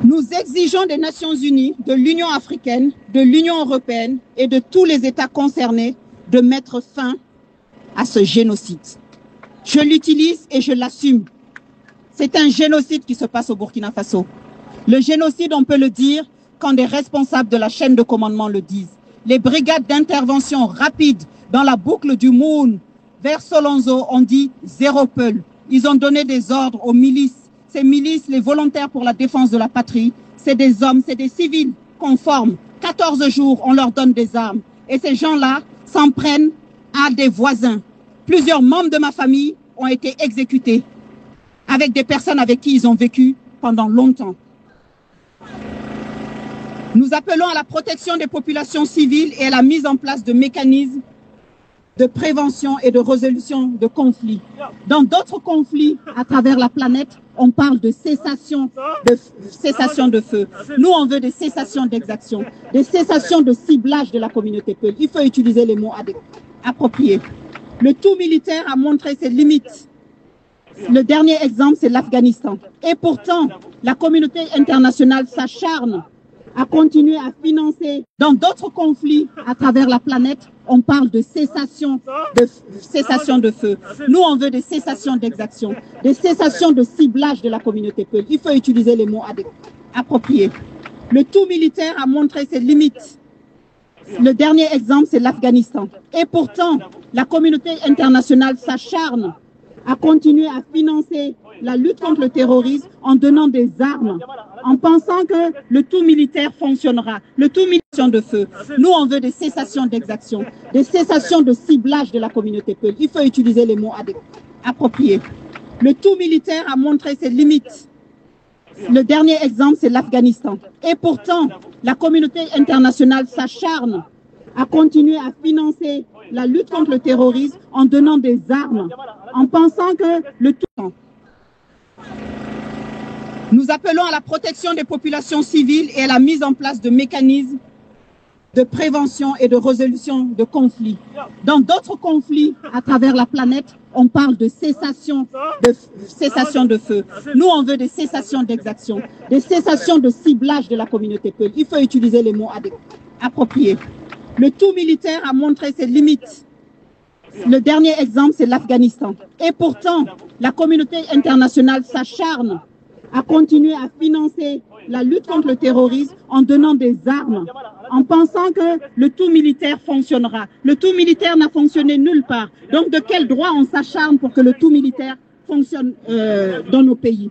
Nous exigeons des Nations Unies, de l'Union africaine, de l'Union européenne et de tous les États concernés de mettre fin à ce génocide. Je l'utilise et je l'assume. C'est un génocide qui se passe au Burkina Faso. Le génocide, on peut le dire quand des responsables de la chaîne de commandement le disent. Les brigades d'intervention rapide dans la boucle du Moune vers Solonzo ont dit zéro peul. Ils ont donné des ordres aux milices. Ces milices, les volontaires pour la défense de la patrie, c'est des hommes, c'est des civils conformes. 14 jours, on leur donne des armes. Et ces gens-là s'en prennent à des voisins. Plusieurs membres de ma famille ont été exécutés avec des personnes avec qui ils ont vécu pendant longtemps. Nous appelons à la protection des populations civiles et à la mise en place de mécanismes de prévention et de résolution de conflits. Dans d'autres conflits à travers la planète, on parle de cessation de feu. Nous, on veut des cessations d'exaction, des cessations de ciblage de la communauté Peul. Il faut utiliser les mots appropriés. Le tout militaire a montré ses limites. Le dernier exemple, c'est l'Afghanistan. Et pourtant, la communauté internationale s'acharne à continuer à financer. Dans d'autres conflits à travers la planète, on parle de cessation de feu. Nous, on veut des cessations d'exaction, des cessations de ciblage de la communauté Peul. Il faut utiliser les mots appropriés. Le tout militaire a montré ses limites. Le dernier exemple, c'est l'Afghanistan. Et pourtant, la communauté internationale s'acharne à continuer à financer la lutte contre le terrorisme en donnant des armes, en pensant que le tout militaire fonctionnera, le tout militaire de feu. Nous, on veut des cessations d'exaction, des cessations de ciblage de la communauté Peul. Il faut utiliser les mots appropriés. Le tout militaire a montré ses limites. Le dernier exemple, c'est l'Afghanistan. Et pourtant, la communauté internationale s'acharne à continuer à financer la lutte contre le terrorisme en donnant des armes, en pensant que le tout... Nous appelons à la protection des populations civiles et à la mise en place de mécanismes de prévention et de résolution de conflits. Dans d'autres conflits à travers la planète, on parle de cessation de feu. Nous, on veut des cessations d'exaction, des cessations de ciblage de la communauté Peul. Il faut utiliser les mots appropriés. Le tout militaire a montré ses limites. Le dernier exemple, c'est l'Afghanistan. Et pourtant, la communauté internationale s'acharne à continuer à financer la lutte contre le terrorisme en donnant des armes, en pensant que le tout militaire fonctionnera. Le tout militaire n'a fonctionné nulle part. Donc, de quel droit on s'acharne pour que le tout militaire fonctionne dans nos pays ?